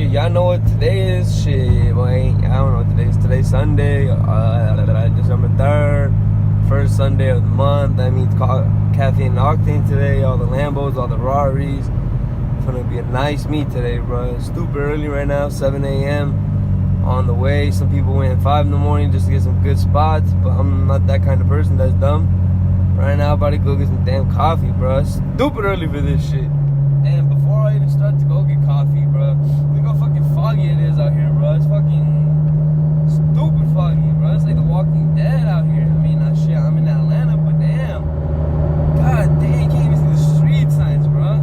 y'all know what today is. Shit, boy, I don't know what today is. Today's Sunday, December 3rd, first Sunday of the month. That means caffeine and octane today. All the Lambos, all the Raris. It's gonna be a nice meet today, bro. It's stupid early right now, 7 a.m. on the way. Some people went at 5 in the morning just to get some good spots, but I'm not that kind of person that's dumb. Right now, I'm about to go get some damn coffee, bro. It's stupid early for this shit. And before I even start to go get coffee, bro, look how fucking foggy it is out here, bro. It's fucking stupid foggy, bro. It's like The Walking Dead out here. I mean, shit, I'm in Atlanta, but damn. God dang, can't even see the street signs, bro.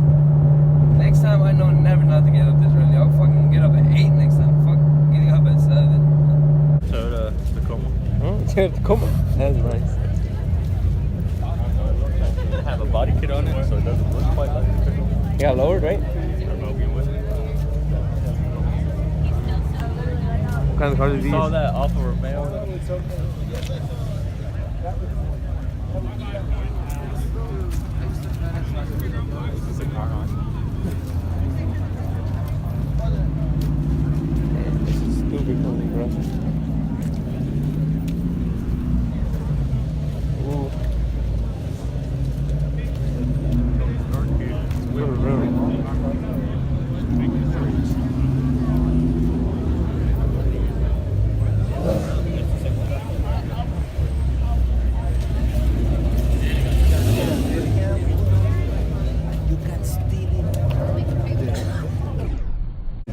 Next time, I know never not to get up this early. I'll fucking get up at 8 next time. Fuck getting up at 7. Toyota Tacoma. Toyota Tacoma. That's nice. Have a body kit on it, so it doesn't look quite like a Tacoma. You got lowered, right? What kind of cars are these? Saw that Alfa Romeo. It's a car on. This is stupid funny, bro. Ooh.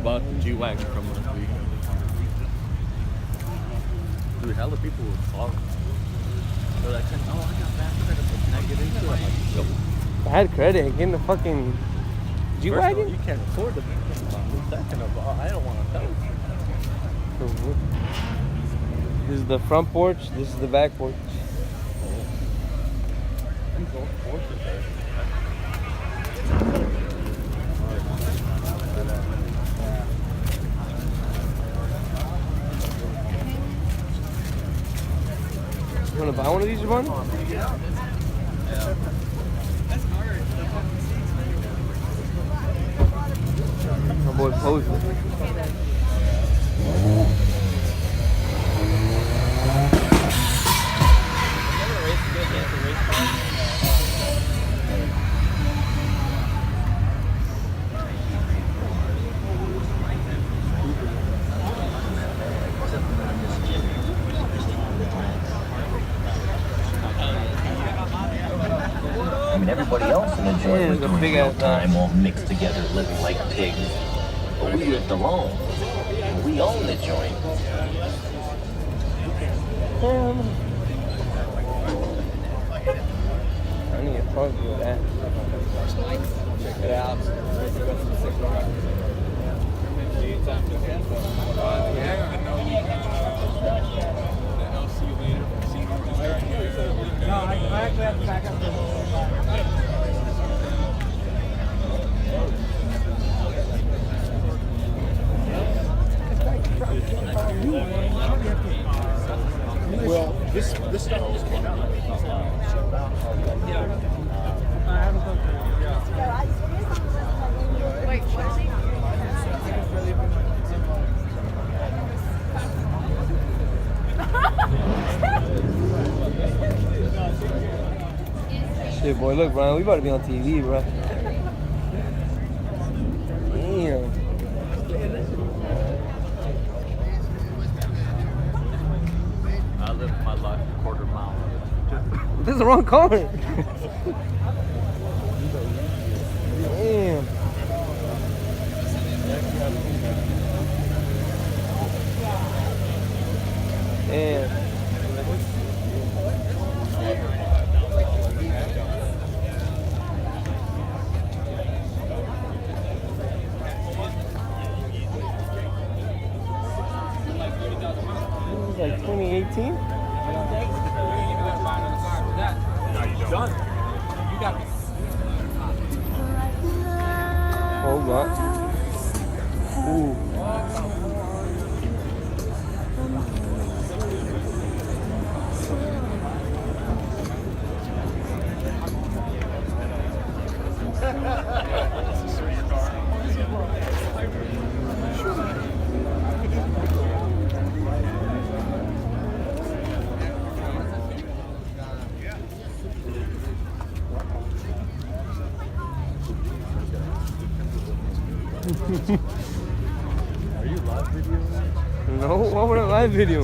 Bought the G-Wagon from last week. Dude, hella people were following. They're like, oh, I got bad credit, but can I get into it? I'm like, yo. Bad credit, getting the fucking G-Wagon? You can't afford them. Second of all, I don't want to pay. This is the front porch, this is the back porch. These old Porsches are... You want to buy one of these, Javon? Yeah. My boy posing. I mean, everybody else in the joint was doing real time, all mixed together, living like pigs. But we lived alone. We own the joint. I need to talk to you with that. Check it out. No, I actually have to back up for a little bit. Well, this stuff just came out. I haven't done that. Wait, what is he? Shit, boy, look, Brian, we about to be on TV, bro. Damn. I live my life a quarter mile. This is the wrong car. Damn. Damn. This is like 2018. Done. You got me. Hold on. Ooh. Sure. Are you live videoing? No, why would I live video?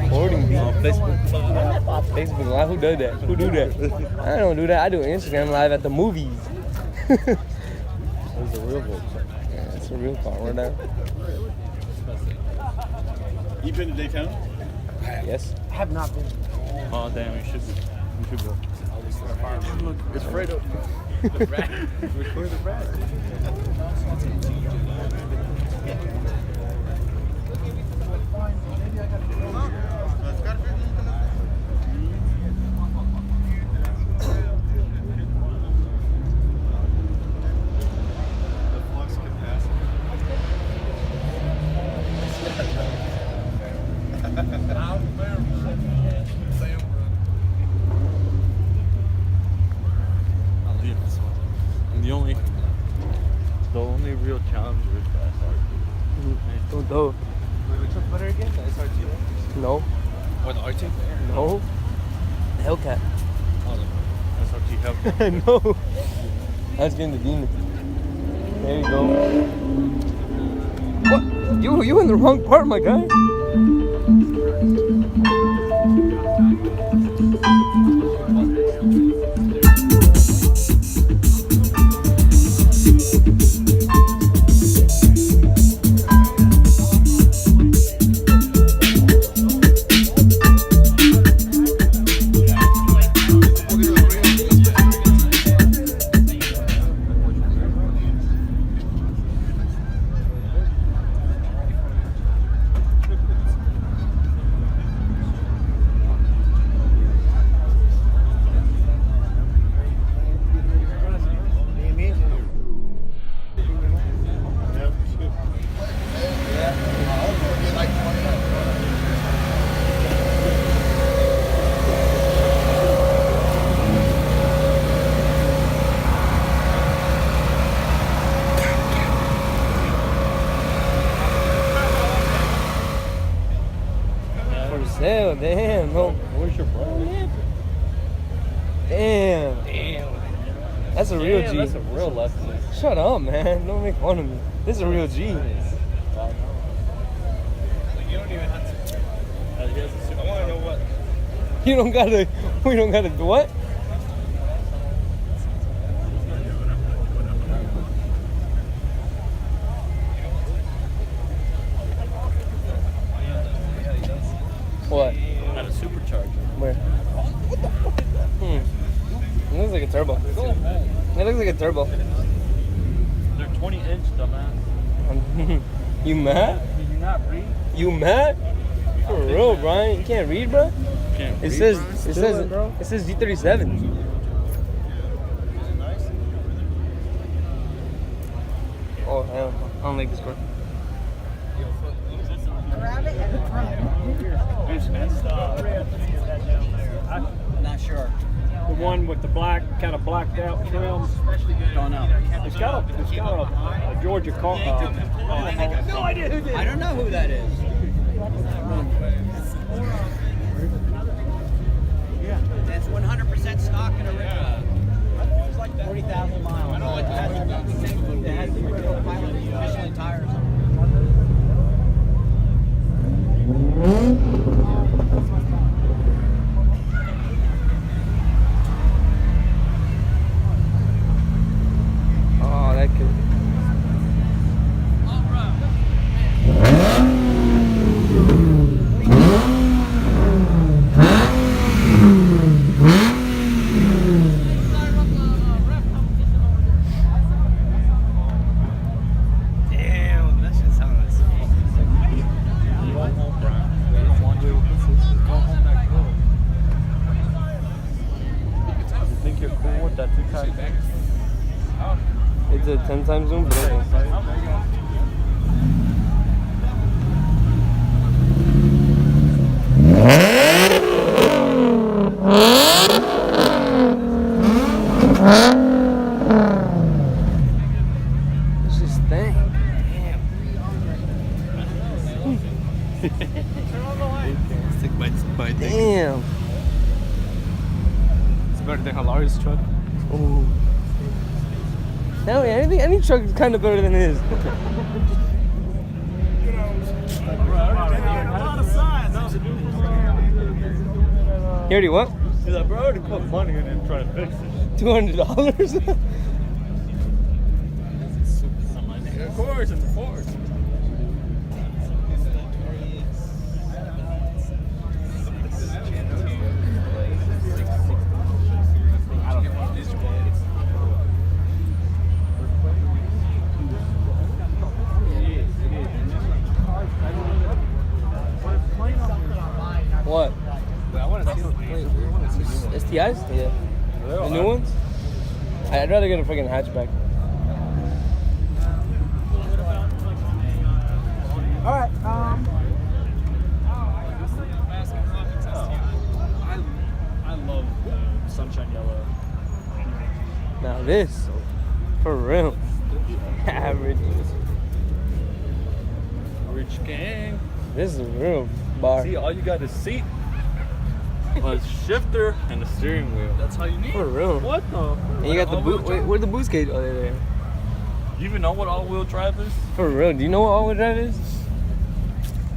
Recording me. On Facebook? Facebook Live? Who does that? Who do that? I don't do that. I do Instagram Live at the movies. There's a real vote. Yeah, that's a real car. Where that? You been to Daytona? Yes. I have not been. Oh damn, you should be. You should go. Look, it's Fredo. The rat. Record the rat. The only real challenge with the SRT. Don't do. Which one's better again? The SRT? No. Or the RT? No. Hellcat. Oh, the SRT Hellcat. No. That's getting the demon. There you go. What? You in the wrong part, my guy. For sale, damn. No. Where's your brother? Damn. That's a real G. That's a real lesson. Shut up, man. Don't make fun of me. This is a real G. You don't even have to. I want to know what. You don't gotta. We don't gotta do what? What? At a supercharger. Where? It looks like a turbo. It looks like a turbo. They're 20-inch, dumbass. You mad? Did you not read? You mad? For real, Brian? You can't read, bro? Can't It read, says Brian? it says it says G37. Oh hell, I don't like this car. Not sure. The one with the black, kind of blacked out trim. Don't know. It's got a Georgia car. No idea who did. I don't know who that is. It's 100% stock in a Rica. It's like 40,000 miles. I don't like that. It has the original pilot Michelin tires. Oh, that could. Damn, that shit sounds Go home, Brian. Go home that good. You think you're cool with that 2x? It's a 10 times zoom, but okay. It's just thing. Stick by Damn. It's better than Hilarious truck. Ooh. Hell yeah, any truck is kind of better than his. He already what? He's like, bro, I already put money in it trying to fix it. $200? Of course, it's a Ford. What? I want to see the STIs? Yeah. The new ones? I'd rather get a freaking hatchback. Alright, I love the sunshine yellow. Now this, for real, average. Rich gang. This is a real bar. See, all you got is seat, a shifter, and a steering wheel. That's all you need. For real. What the? And you got the boot. Wait, where'd the boost cage? Oh, there. You even know what all-wheel drive is? For real. Do you know what all-wheel drive is?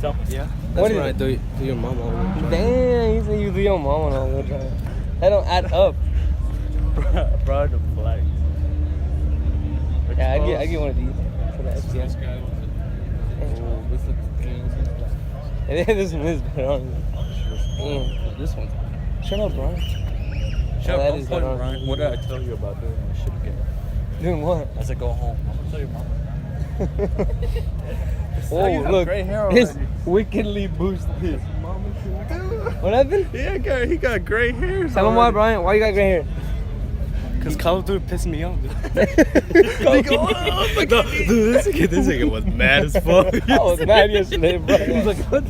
Tell me. Yeah. What is it? do your mom all-wheel drive. Damn, you say you do your mom on all-wheel drive. That don't add up. Bro, the flag. Yeah, I get one of these for the STI. This one is better, honestly. Damn. This one. Shut up, Brian. Shut that up, is don't better. point, Ryan. What did I tell you about doing this shit again? Doing what? I said go home. I'm gonna tell your mama. Oh, you have look. gray hair It's already. wickedly boosted. What happened? Yeah, he got gray hair. Tell him why, Brian. Why you got gray hair? Because Call of Duty pissed me off. Dude, this nigga was mad as fuck. I was mad yesterday, bro. He was like, what?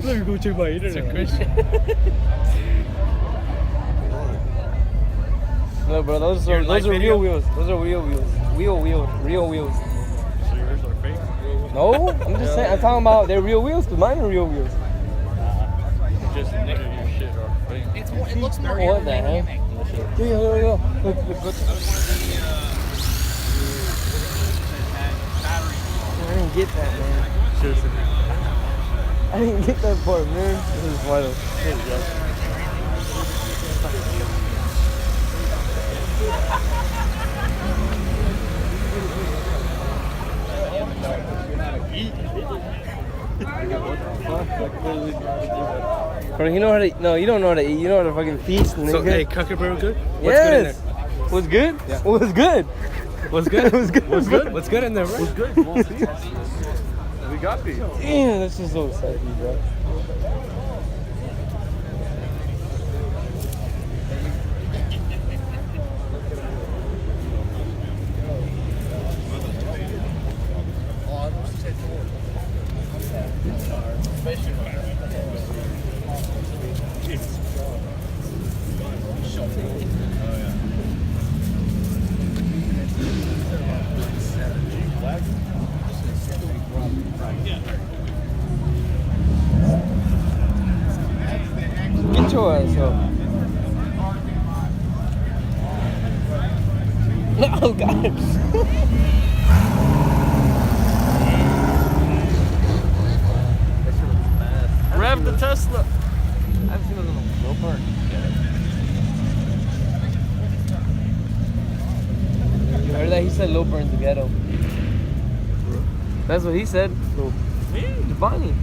Let me go check my internet. No, bro, those are real wheels. Those are real wheels. Real wheels. So yours are fake? No, I'm just saying. I'm talking about they're real wheels because mine are real wheels. Just nigga, your shit are fake. it looks more What the heck? Here we go. Look. I didn't get that, man. I didn't get that part, man. This is vital. Bro, you know how to? No, you don't know how to eat. You know how to fucking feast, nigga. So, hey, Cracker Barrel good? Yes. What's good? Yeah. What's good? What's good? What's good? What's good? What's good in there, bro? What's good? We'll see. We got these. Damn, this is so exciting, bro. Get your ass up. Oh, God. Rev the Tesla. I've seen a little low part. You heard that? He said low burn the ghetto. That's what he said. Me? Devani.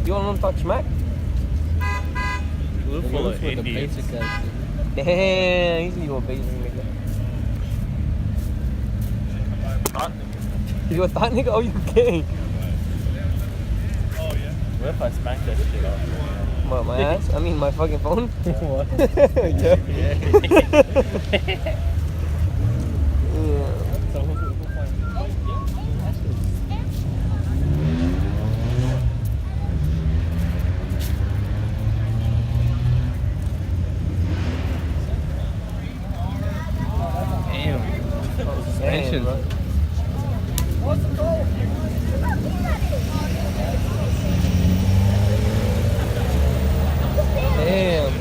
You want him to talk smack? Blue full of Indians. Damn, he's a basic nigga. Hot nigga. You a thought nigga? Oh, you gay. What if I smack that shit off? My ass? I mean, my fucking phone? What? Yeah. Yeah. Yeah. Suspension. Damn.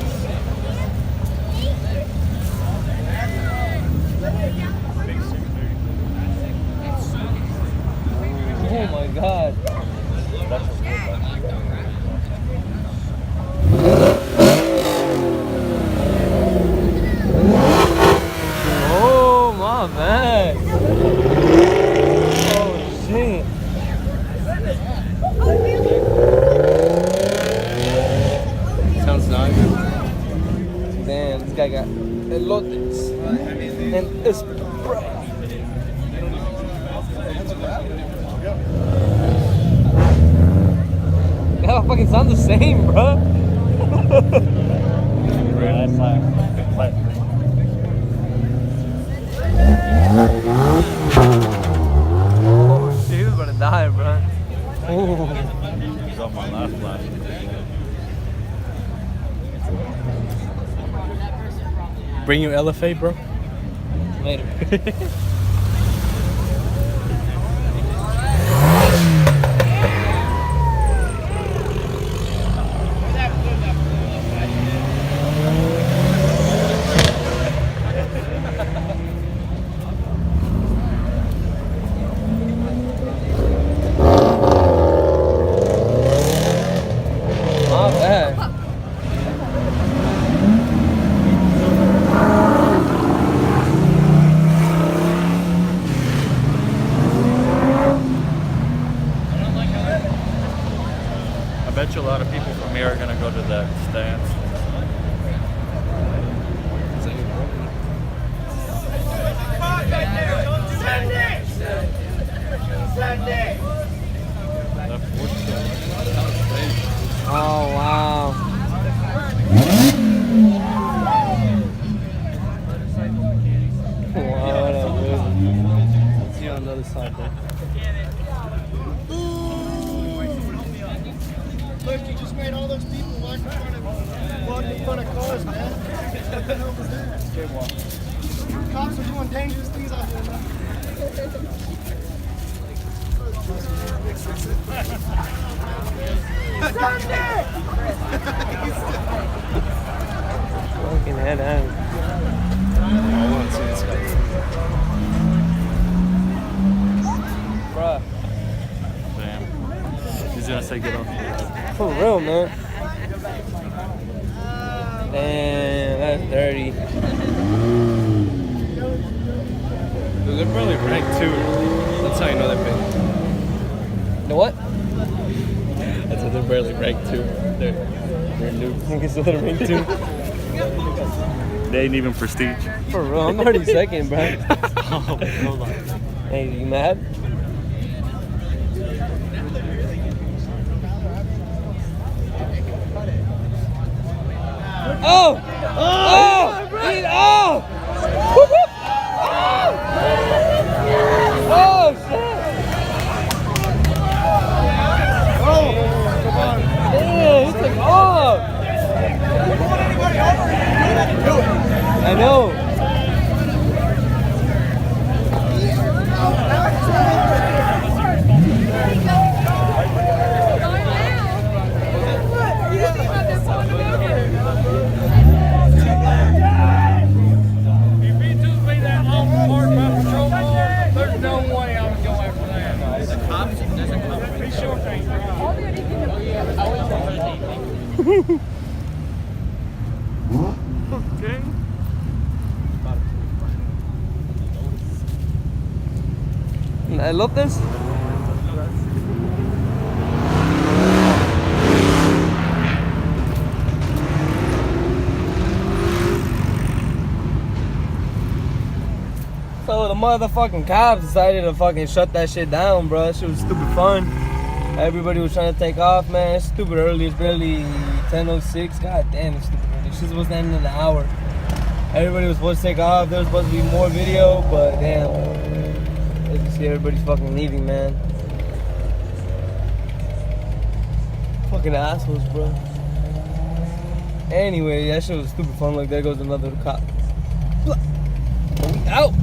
god. Oh my bad. Oh shit. Sounds nice. Damn, this guy got elotes and Sprite. They all fucking sound the same, bro. Oh shit, he was about to die, bro. He's on my last flash. Bring you LFA, bro. Later. Not bad. I bet you a lot of people from here are gonna go to that stance. Oh wow. Wow, what a move. See you on the other side there. Look, you just made all those people walk in front of cars, man. What the hell was that? Cops are doing dangerous things out here, man. Fucking head out. I want to see this guy. Bruh. Damn. He's gonna say get off. For real, man. Damn, that's dirty. Dude, they're probably ranked too. That's how you know they're big. The what? I said they're barely ranked too. They're new. I guess they're ranked too. They ain't even prestige. For real, I'm already second, bro. Oh, hold on. Hey, you mad? Oh! Oh! Oh! Oh, shit! Oh, come on. Damn, he took off. I know. Okay. I love this. So the motherfucking cops decided to fucking shut that shit down, bro. That shit was stupid fun. Everybody was trying to take off, man. It's stupid early. It's barely 10:06. God damn, it's stupid early. Shit was ending in an hour. Everybody was supposed to take off. There was supposed to be more video, but damn. As you see, everybody's fucking leaving, man. Fucking assholes, bro. Anyway, that shit was stupid fun. Like, there goes another cop. We out.